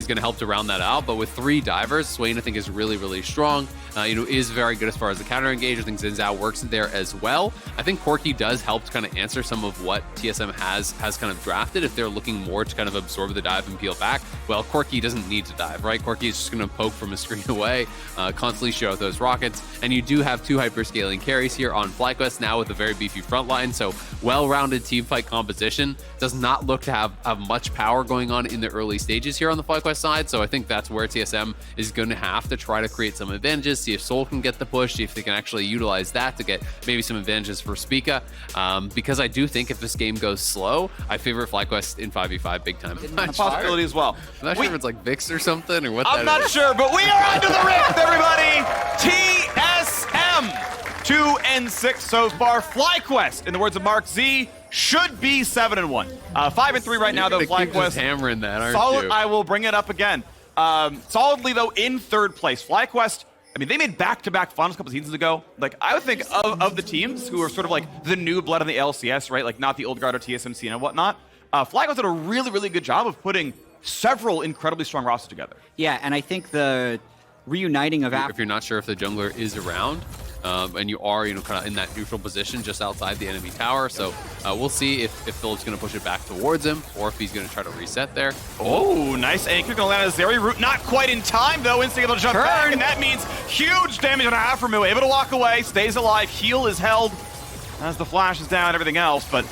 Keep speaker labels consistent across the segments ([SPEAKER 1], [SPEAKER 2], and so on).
[SPEAKER 1] going to help to round that out. But with 3 divers, Swain I think is really, really strong. Is very good as far as the counter engage. I think Xin Zhao works in there as well. I think Corki does help to kind of answer some of what TSM has kind of drafted. If they're looking more to kind of absorb the dive and peel back, well, Corki doesn't need to dive, right? Corki is just going to poke from a screen away, constantly show out those rockets. And you do have 2 hyper-scaling carries here on FlyQuest now with a very beefy front line. So well-rounded team fight composition. Does not look to have much power going on in the early stages here on the FlyQuest side. So I think that's where TSM is going to have to try to create some advantages, see if Sol can get the push, see if they can actually utilize that to get maybe some advantages for Spica. Because I do think if this game goes slow, I favor FlyQuest in 5v5 big time.
[SPEAKER 2] A possibility as well.
[SPEAKER 1] I'm not sure if it's like Vix or something or what
[SPEAKER 2] I'm not sure, but we are onto the rift, everybody! TSM! 2-6 so far. FlyQuest, in the words of Mark Z, should be 7-1. 5-3 right now, though. FlyQuest
[SPEAKER 1] hammering that, aren't
[SPEAKER 2] solid.
[SPEAKER 1] you?
[SPEAKER 2] I will bring it up again. Solidly, though, in 3rd place. FlyQuest, I mean, they made back-to-back finals a couple seasons ago. Like, I would think of the teams who are sort of like the new blood in the LCS, right? Like, not the old guard or TSMC and whatnot. FlyQuest did a really, really good job of putting several incredibly strong rosters together.
[SPEAKER 3] Yeah, and I think the reuniting of...
[SPEAKER 1] If you're not sure if the jungler is around, and you are, kind of in that neutral position just outside the enemy tower. So we'll see if Philip's going to push it back towards him or if he's going to try to reset there.
[SPEAKER 2] Oh, nice anchor. Going to land a Zeri root. Not quite in time, though. Instinct able to jump back, and that means huge damage on Afremu. Able to walk away, stays alive. Heal is held as the flash is down and everything else, but...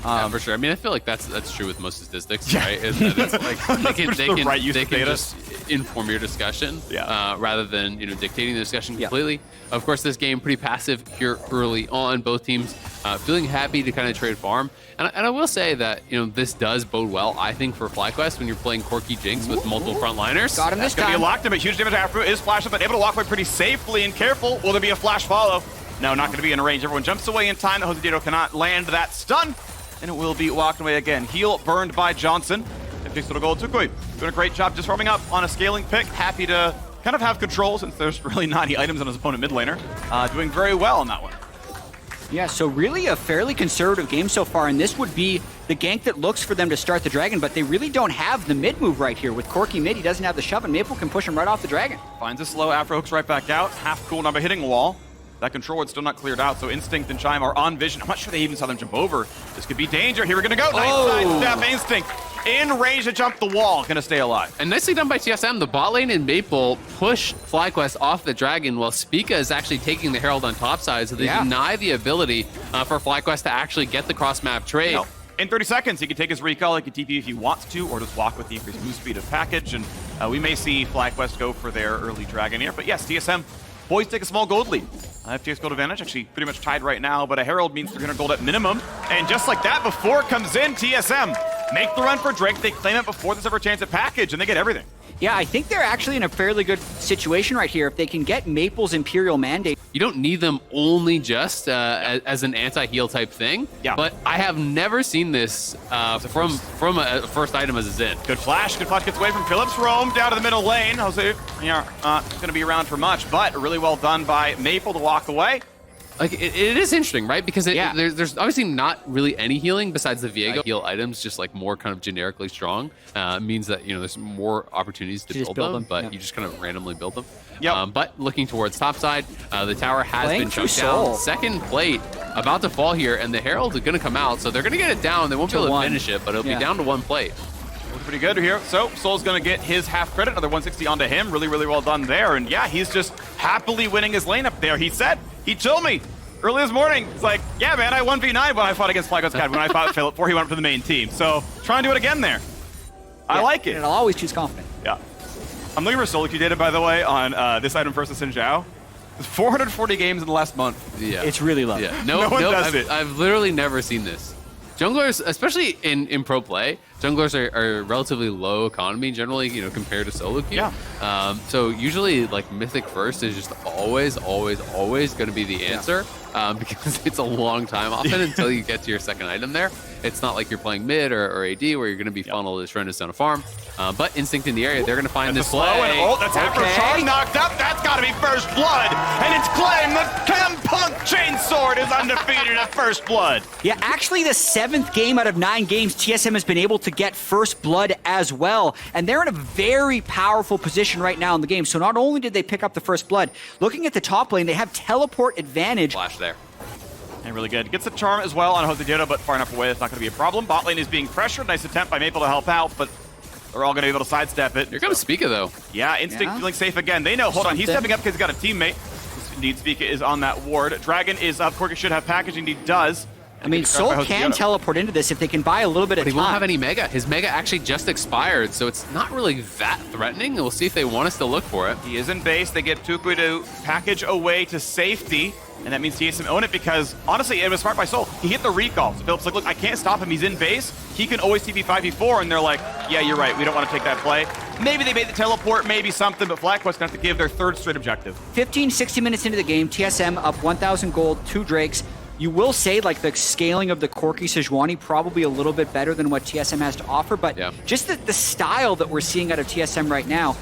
[SPEAKER 1] yeah, for sure. I mean, I feel like that's true with most statistics, right? Is that it's like they can just inform your discussion, rather than dictating the discussion completely. Of course, this game pretty passive here early on. Both teams feeling happy to kind of trade farm, and I will say that this does bode well, I think, for FlyQuest when you're playing Corki Jinx with multiple frontliners.
[SPEAKER 3] Got him this time.
[SPEAKER 2] Gonna be locked in, but huge damage after is flash up, but able to walk away pretty safely and careful. Will there be a flash follow? No, not going to be in range. Everyone jumps away in time. The JOSEDEODO cannot land that stun. And it will be walked away again. Heal burned by Johnson. And takes little gold. TUKI doing a great job just warming up on a scaling pick. Happy to kind of have control since there's really not any items on his opponent mid laner. Doing very well on that one.
[SPEAKER 3] Yeah, so really a fairly conservative game so far, and this would be the gank that looks for them to start the dragon, but they really don't have the mid move right here. With Corki mid, he doesn't have the shove, and Maple can push him right off the dragon.
[SPEAKER 2] Finds a slow, Afro hooks right back out. Half cool number hitting wall. That control ward's still not cleared out, so Instinct and Chime are on vision. I'm not sure they even saw them jump over. This could be danger. Here we're gonna go. Nice side step. Instinct in range to jump the wall. Gonna stay alive.
[SPEAKER 1] And nicely done by TSM. The bot lane and Maple push FlyQuest off the dragon while Spica is actually taking the Herald on top side, so they deny the ability for FlyQuest to actually get the cross-map trade.
[SPEAKER 2] No. In 30 seconds, he can take his recall, he can TP if he wants to, or just walk with the increased move speed of package, and we may see FlyQuest go for their early dragon here. But yes, TSM boys take a small gold lead. FTX gold advantage, actually pretty much tied right now, but a Herald means 300 gold at minimum. And just like that, before it comes in, TSM make the run for Drake. They claim it before there's ever a chance at package, and they get everything.
[SPEAKER 3] Yeah, I think they're actually in a fairly good situation right here. If they can get Maple's Imperial Mandate.
[SPEAKER 1] You don't need them only just as an anti-heal type thing. Yeah. But I have never seen this from a first item as a Xin.
[SPEAKER 2] Good flash gets away from Phillips. Roam down to the middle lane. Jose, going to be around for much, but really well done by Maple to walk away.
[SPEAKER 1] Like, it is interesting, right? Because there's obviously not really any healing besides the Viego. Heal items, just like more kind of generically strong, means that, there's more opportunities to build them, but you just kind of randomly build them. Yep. But looking towards top side, the tower has been chunked down. Second plate about to fall here, and the Herald is going to come out, so they're going to get it down. They won't be able to finish it, but it'll be down to 1 plate.
[SPEAKER 2] Looks pretty good here. So Sol's going to get his half credit, another 160 onto him. Really, really well done there. And yeah, he's just happily winning his lane up there. He told me early this morning, it's like, yeah, man, I 1v9 when I fought against FlyQuest Cat when I fought Philip before he went up to the main team. So try and do it again there. I like it.
[SPEAKER 3] And I'll always choose confident.
[SPEAKER 2] Yeah. I'm looking for solo queue data, by the way, on this item versus Xin Zhao. There's 440 games in the last month.
[SPEAKER 1] Yeah.
[SPEAKER 3] It's really low.
[SPEAKER 1] Yeah.
[SPEAKER 2] No one does it.
[SPEAKER 1] I've literally never seen this. Junglers, especially in pro play, junglers are relatively low economy generally, compared to solo queue.
[SPEAKER 2] Yeah.
[SPEAKER 1] So usually, like, Mythic first is just always going to be the answer, because it's a long time often until you get to your second item there. It's not like you're playing mid or AD where you're going to be funneled as tremendous down a farm. But Instinct in the area, they're going to find this play.
[SPEAKER 2] That's after Charm knocked up. That's got to be first blood. And it's claimed the Punk Chainsword is undefeated at first blood.
[SPEAKER 3] Yeah, actually the 7th game out of 9 games, TSM has been able to get first blood as well. And they're in a very powerful position right now in the game. So not only did they pick up the first blood, looking at the top lane, they have teleport advantage.
[SPEAKER 1] Flash there.
[SPEAKER 2] And really good. Gets the charm as well on JOSEDEODO, but far enough away, it's not going to be a problem. Bot lane is being pressured. Nice attempt by Maple to help out, but they're all going to be able to sidestep it.
[SPEAKER 1] Here comes Spica, though.
[SPEAKER 2] Yeah, Instinct feeling safe again. They know, hold on, he's stepping up because he's got a teammate. Indeed, Spica is on that ward. Dragon is up. Corki should have package, and he does.
[SPEAKER 3] I mean, Sol can teleport into this if they can buy a little bit of time.
[SPEAKER 1] But he won't have any Mega. His Mega actually just expired, so it's not really that threatening. We'll see if they want us to look for it.
[SPEAKER 2] He is in base. They get TUKI to package away to safety, and that means TSM own it because, honestly, it was smart by Sol. He hit the recall. So Philip's like, look, I can't stop him. He's in base. He can always TP 5v4, and they're like, yeah, you're right. We don't want to take that play. Maybe they made the teleport, maybe something, but FlyQuest going to have to give their 3rd straight objective.
[SPEAKER 3] 15, 60 minutes into the game, TSM up 1,000 gold, 2 Drakes. You will say, like, the scaling of the Corki Sejuani probably a little bit better than what TSM has to offer, but just the style that we're seeing out of TSM right now,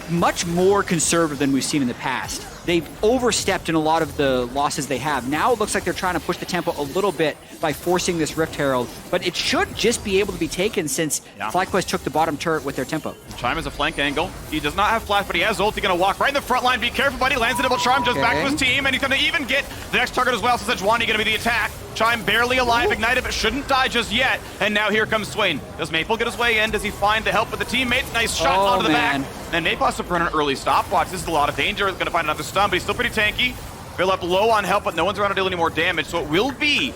[SPEAKER 3] much more conservative than we've seen in the past. They've overstepped in a lot of the losses they have. Now it looks like they're trying to push the tempo a little bit by forcing this Rift Herald, but it should just be able to be taken since FlyQuest took the bottom turret with their tempo.
[SPEAKER 2] Chime is a flank angle. He does not have flash, but he has ult. He's going to walk right in the front line. Be careful, buddy. Lands a double charm, just back to his team, and he's going to even get the next target as well, so Sejuani going to be the attack. Chime barely alive, ignited, but shouldn't die just yet. And now here comes Swain. Does Maple get his way in? Does he find the help with the teammates? Nice shot onto the back. And Maple has to run an early stopwatch. This is a lot of danger. He's going to find another stun, but he's still pretty tanky. Fill up low on help, but no one's around to deal any more damage. So it will be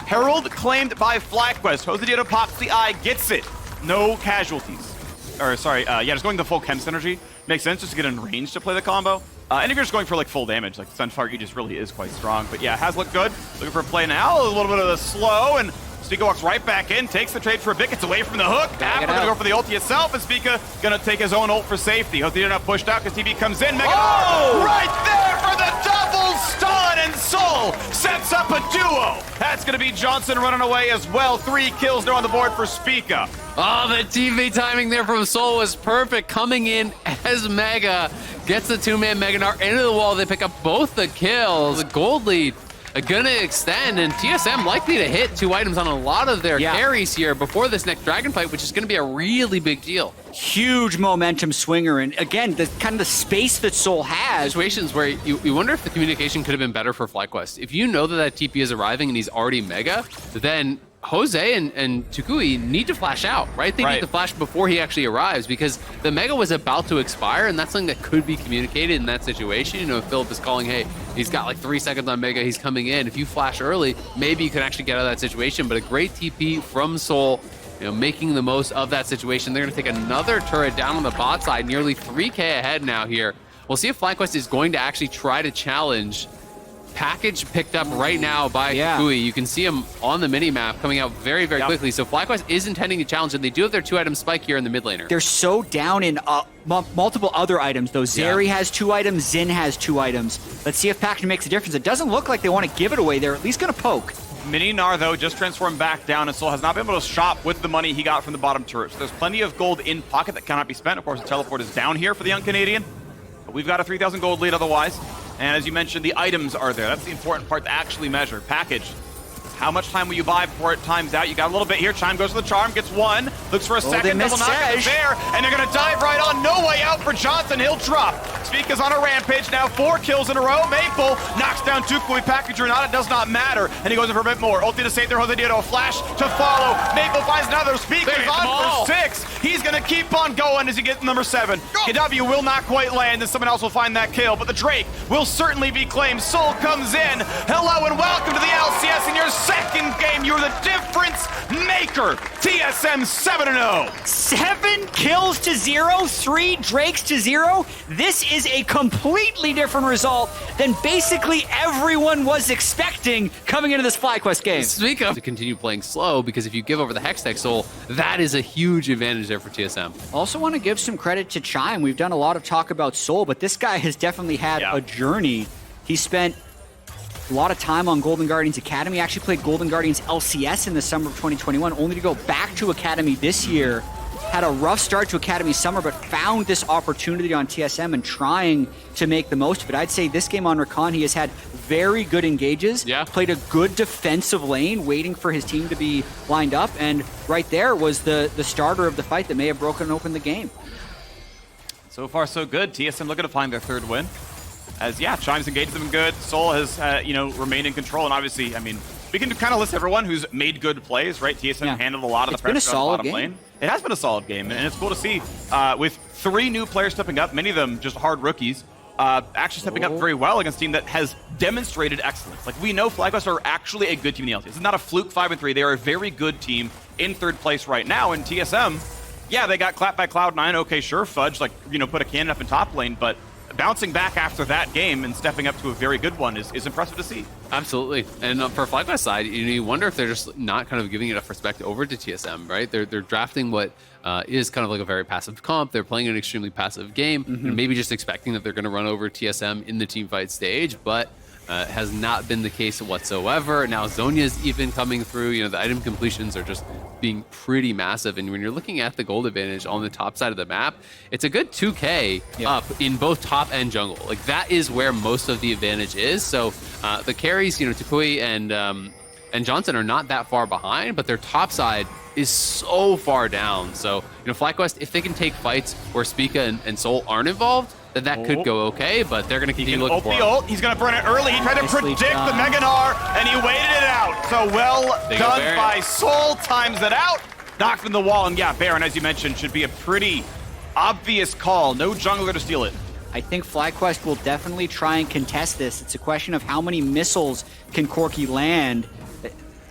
[SPEAKER 2] Herald claimed by FlyQuest. JOSEDEODO pops the eye, gets it. No casualties. Or sorry, just going the full chem synergy. Makes sense just to get in range to play the combo. And if you're just going for like full damage, like Stun Target just really is quite strong. But yeah, has looked good. Looking for a play now. A little bit of the slow, and Spica walks right back in, takes the trade for a bit, gets away from the hook. After gonna go for the ulti itself, and Spica gonna take his own ult for safety. JOSEDEODO not pushed out because TB comes in. Right there for the double stun, and Sol sets up a duo. That's gonna be Johnson running away as well. 3 kills now on the board for Spica.
[SPEAKER 1] Oh, the TV timing there from Sol was perfect. Coming in as Mega, gets the 2-man Mega Gnar into the wall. They pick up both the kills. The gold lead gonna extend, and TSM likely to hit 2 items on a lot of their carries here before this next dragon fight, which is gonna be a really big deal.
[SPEAKER 3] Huge momentum swinger, and again, the kind of the space that Sol has.
[SPEAKER 1] Situations where you wonder if the communication could have been better for FlyQuest. If you know that TP is arriving and he's already Mega, then Jose and TUKI need to flash out, right? They need to flash before he actually arrives because the Mega was about to expire, and that's something that could be communicated in that situation. You know, if Philip is calling, hey, he's got like 3 seconds on Mega, he's coming in. If you flash early, maybe you can actually get out of that situation. But a great TP from Sol, you know, making the most of that situation. They're going to take another turret down on the bot side, nearly 3K ahead now here. We'll see if FlyQuest is going to actually try to challenge. Package picked up right now by TUKI. You can see him on the mini-map coming out very, very quickly. So FlyQuest is intending to challenge, and they do have their 2-item spike here in the mid laner.
[SPEAKER 3] They're so down in multiple other items, though. Zeri has 2 items, Xin has 2 items. Let's see if Package makes a difference. It doesn't look like they want to give it away. They're at least going to poke.
[SPEAKER 2] Mini Gnar, though, just transformed back down, and Sol has not been able to shop with the money he got from the bottom turret. So there's plenty of gold in pocket that cannot be spent. Of course, the teleport is down here for the young Canadian. But we've got a 3,000 gold lead otherwise. And as you mentioned, the items are there. That's the important part to actually measure. Package. How much time will you buy before it times out? You got a little bit here. Chime goes for the charm, gets 1, looks for a second, double knock there, and they're going to dive right on. No way out for Johnson. He'll drop. Spica's on a rampage now, 4 kills in a row. Maple knocks down TUKI. Package or not, it does not matter. And he goes in for a bit more. Ulti to save there. JOSEDEODO, a flash to follow. Maple finds another. Spica's on for 6. He's going to keep on going as he gets number 7. KW will not quite land, and someone else will find that kill. But the Drake will certainly be claimed. Sol comes in. Hello and welcome to the LCS in your second game. You're the difference maker. TSM 7-0.
[SPEAKER 3] 7 kills to 0, 3 Drakes to 0. This is a completely different result than basically everyone was expecting coming into this FlyQuest game.
[SPEAKER 1] Speak of to continue playing slow, because if you give over the Hextech Soul, that is a huge advantage there for TSM.
[SPEAKER 3] Also want to give some credit to Chime. We've done a lot of talk about Sol, but this guy has definitely had a journey. He spent a lot of time on Golden Guardians Academy. Actually played Golden Guardians LCS in the summer of 2021, only to go back to Academy this year. Had a rough start to Academy summer, but found this opportunity on TSM and trying to make the most of it. I'd say this game on Rakan, he has had very good engages, played a good defensive lane, waiting for his team to be lined up, and right there was the starter of the fight that may have broken open the game.
[SPEAKER 2] So far, so good. TSM looking to find their third win. As, Chime's engaged them good. Soul has, remained in control, and obviously, I mean, we can kind of list everyone who's made good plays, right? TSM handled a lot of the pressure on the bottom lane. It has been a solid game, and it's cool to see with 3 new players stepping up, many of them just hard rookies, actually stepping up very well against a team that has demonstrated excellence. Like, we know FlyQuest are actually a good team in the LCS. This is not a fluke 5-3. They are a very good team in 3rd place right now, and TSM, they got clapped by Cloud9. Okay, sure, Fudge, put a cannon up in top lane, but bouncing back after that game and stepping up to a very good one is impressive to see.
[SPEAKER 1] Absolutely. And for FlyQuest side, you wonder if they're just not kind of giving enough respect over to TSM, right? They're drafting what is kind of like a very passive comp. They're playing an extremely passive game, and maybe just expecting that they're going to run over TSM in the team fight stage, but has not been the case whatsoever. Now Zhonya's even coming through. The item completions are just being pretty massive, and when you're looking at the gold advantage on the top side of the map, it's a good 2K up in both top and jungle. Like, that is where most of the advantage is. So the carries, TUKI and Johnson are not that far behind, but their top side is so far down. So FlyQuest, if they can take fights where Spica and Soul aren't involved, then that could go okay, but they're going to continue looking for it.
[SPEAKER 2] He's going to burn it early. He tried to predict the Mega Gnar, and he waited it out. So well done by Soul. Times it out. Knocked from the wall, and Baron, as you mentioned, should be a pretty obvious call. No jungler to steal it.
[SPEAKER 3] I think FlyQuest will definitely try and contest this. It's a question of how many missiles can Corki land.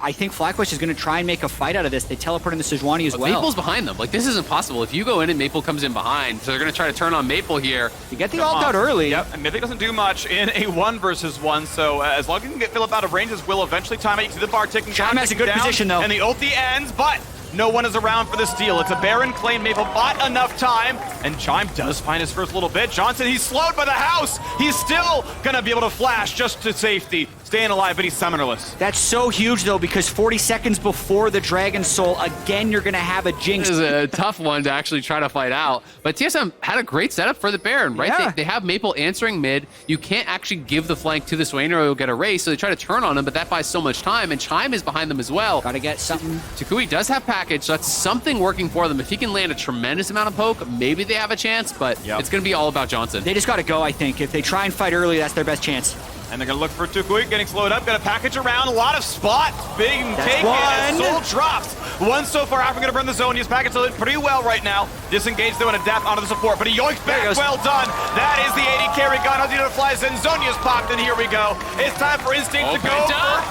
[SPEAKER 3] I think FlyQuest is going to try and make a fight out of this. They teleport into Sejuani as well.
[SPEAKER 1] Maple's behind them. Like, this is impossible. If you go in and Maple comes in behind, so they're going to try to turn on Maple here.
[SPEAKER 3] You get the ult out early.
[SPEAKER 2] Yep, and Mythic doesn't do much in a 1 versus 1, so as long as you can get Philip out of range, this will eventually time out. You see the bar ticking down.
[SPEAKER 3] Chime has a good position, though.
[SPEAKER 2] And the ulti ends, but no one is around for the steal. It's a Baron claim. Maple bought enough time, and Chime does find his first little bit. Johnson, he's slowed by the house. He's still going to be able to flash just to safety. Staying alive, but he's summonerless.
[SPEAKER 3] That's so huge, though, because 40 seconds before the Dragon Soul, again, you're going to have a Jinx.
[SPEAKER 1] This is a tough one to actually try to fight out. But TSM had a great setup for the Baron, right?
[SPEAKER 3] Yeah.
[SPEAKER 1] They have Maple answering mid. You can't actually give the flank to the Swain or he'll get erased, so they try to turn on him, but that buys so much time, and Chime is behind them as well.
[SPEAKER 3] Got to get something.
[SPEAKER 1] TUKI does have package, so that's something working for them. If he can land a tremendous amount of poke, maybe they have a chance, but it's going to be all about Johnson.
[SPEAKER 3] They just got to go, I think. If they try and fight early, that's their best chance.
[SPEAKER 2] And they're going to look for TUKI, getting slowed up, going to package around, a lot of spots being taken as Soul drops. 1 so far, after going to burn the zone. He's packaged pretty well right now. Disengaged though and adapt onto the support, but he yoinks back, well done. That is the 80 carry gun. How's he going to fly? Zhonya's popped, and here we go. It's time for Instinct to go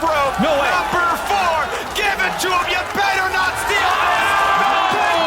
[SPEAKER 2] for broke.
[SPEAKER 3] No way.
[SPEAKER 2] Number 4, give it to him. You better not steal this.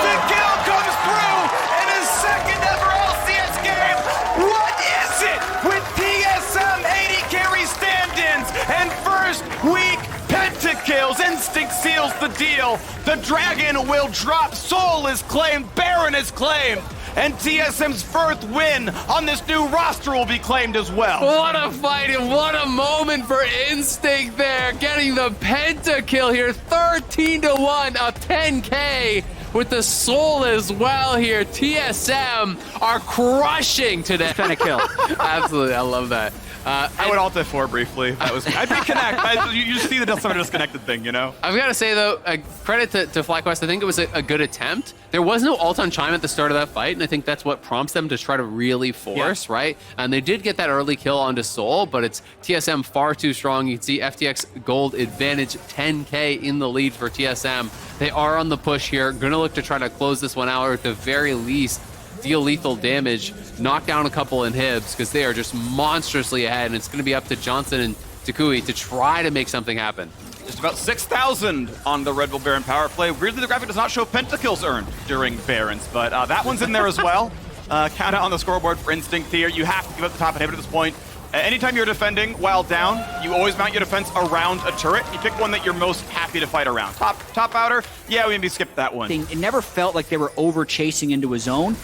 [SPEAKER 2] The kill comes through in his second ever LCS game. What is it with TSM 80 carry stand-ins and first week pentakills? Instinct seals the deal. The Dragon will drop. Soul is claimed. Baron is claimed. And TSM's first win on this new roster will be claimed as well.
[SPEAKER 1] What a fight and what a moment for Instinct there. Getting the pentakill here. 13-1, a 10K with the Soul as well here. TSM are crushing today.
[SPEAKER 3] Pentakill.
[SPEAKER 1] Absolutely, I love that.
[SPEAKER 2] I would alt F4 briefly. That was I'd be connect. You see the sort of disconnected thing, I've
[SPEAKER 1] got to say though, credit to FlyQuest. I think it was a good attempt. There was no ult on Chime at the start of that fight, and I think that's what prompts them to try to really force, right? And they did get that early kill onto Soul, but it's TSM far too strong. You can see FTX gold advantage 10K in the lead for TSM. They are on the push here. Gonna look to try to close this one out, or at the very least deal lethal damage, knock down a couple inhibs, because they are just monstrously ahead, and it's going to be up to Johnson and TUKI to try to make something happen.
[SPEAKER 2] Just about 6,000 on the Red Bull Baron power play. Weirdly, the graphic does not show pentakills earned during Barons, but that one's in there as well. Count on the scoreboard for Instinct here. You have to give up the top inhibitor at this point. Anytime you're defending while down, you always mount your defense around a turret. You pick one that you're most happy to fight around. Top outer, we maybe skipped that one.
[SPEAKER 3] It never felt like they were over chasing into a zone.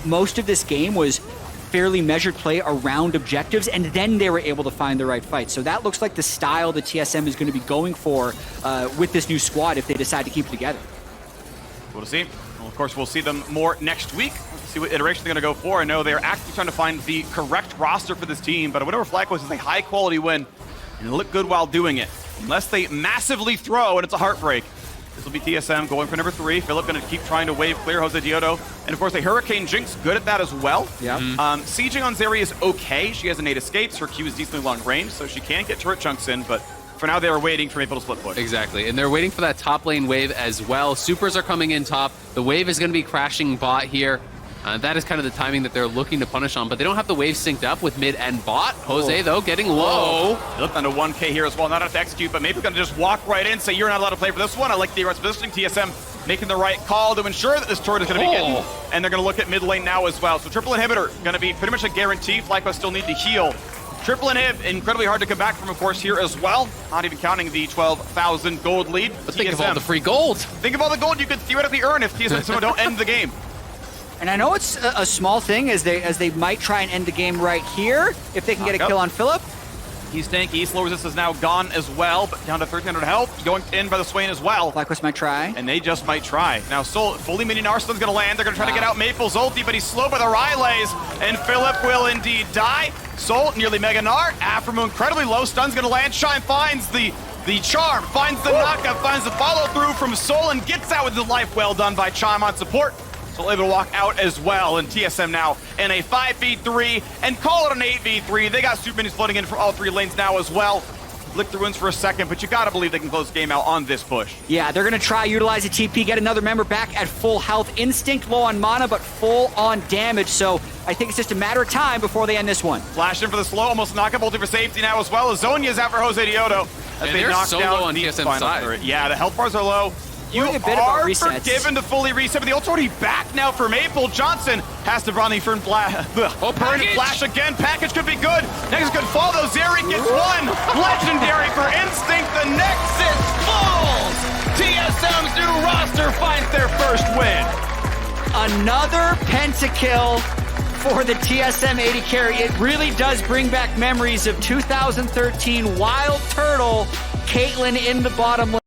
[SPEAKER 3] Most of this game was fairly measured play around objectives, and then they were able to find the right fight. So that looks like the style that TSM is going to be going for with this new squad if they decide to keep it together.
[SPEAKER 2] We'll see. Well, of course, we'll see them more next week. See what iteration they're going to go for. I know they're actively trying to find the correct roster for this team, but a win over FlyQuest is a high-quality win, and they look good while doing it. Unless they massively throw, and it's a heartbreak. This will be TSM going for number 3. Philip going to keep trying to wave clear JOSEDEODO. And of course, the Hurricane Jinx, good at that as well.
[SPEAKER 3] Yeah.
[SPEAKER 2] Sieging on Zeri is okay. She has an 8 escapes. Her Q is decently long range, so she can get turret chunks in, but for now, they are waiting for Maple to split push.
[SPEAKER 1] Exactly, and they're waiting for that top lane wave as well. Supers are coming in top. The wave is going to be crashing bot here. That is kind of the timing that they're looking to punish on, but they don't have the wave synced up with mid and bot. Jose, though, getting low.
[SPEAKER 2] Philip down to 1K here as well. Not enough to execute, but Maple going to just walk right in, say, you're not allowed to play for this one. I like the aggressive positioning. TSM making the right call to ensure that this turret is going to be getting, and they're going to look at mid lane now as well. So triple inhibitor going to be pretty much a guarantee. FlyQuest still need to heal. Triple inhib, incredibly hard to come back from, of course, here as well. Not even counting the 12,000 gold lead.
[SPEAKER 1] But think of all the free gold.
[SPEAKER 2] Think of all the gold you could theoretically earn if TSM don't end the game.
[SPEAKER 3] And I know it's a small thing as they might try and end the game right here if they can get a kill on Philip.
[SPEAKER 2] He's tanky. Slow resist is now gone as well, but down to 1,300 health. Going in by the Swain as well.
[SPEAKER 3] FlyQuest might try.
[SPEAKER 2] And they just might try. Now, Sol, fully minion Arslan's going to land. They're going to try to get out Maple's ulti, but he's slowed by the Rylays, and Philip will indeed die. Sol, nearly Mega Gnar. Aframu incredibly low. Stun's going to land. Shine finds the charm, finds the knockup, finds the follow-through from Sol, and gets out with the life. Well done by Chime on support. Sol able to walk out as well, and TSM now in a 5v3, and call it an 8v3. They got super minis flooding in from all 3 lanes now as well. Lick through wins for a second, but you gotta believe they can close the game out on this push.
[SPEAKER 3] Yeah, they're gonna try utilize a TP, get another member back at full health. Instinct low on mana, but full on damage, so I think it's just a matter of time before they end this one.
[SPEAKER 2] Flash in for the slow, almost knock up ulti for safety now as well. Azonia's out for JOSEDEODO.
[SPEAKER 1] And they're so low on TSM's side.
[SPEAKER 2] Turret. Yeah, the health bars are low. You are forgiven to fully reset, but the ult's already back now for Maple. Johnson has to run the Burn Flash again. Package could be good. Next could fall, though. Zeri gets one. Legendary for Instinct. The Nexus falls. TSM's new roster finds their first win.
[SPEAKER 3] Another pentakill for the TSM 80 carry. It really does bring back memories of 2013 Wild Turtle. Caitlyn in the bottom lane.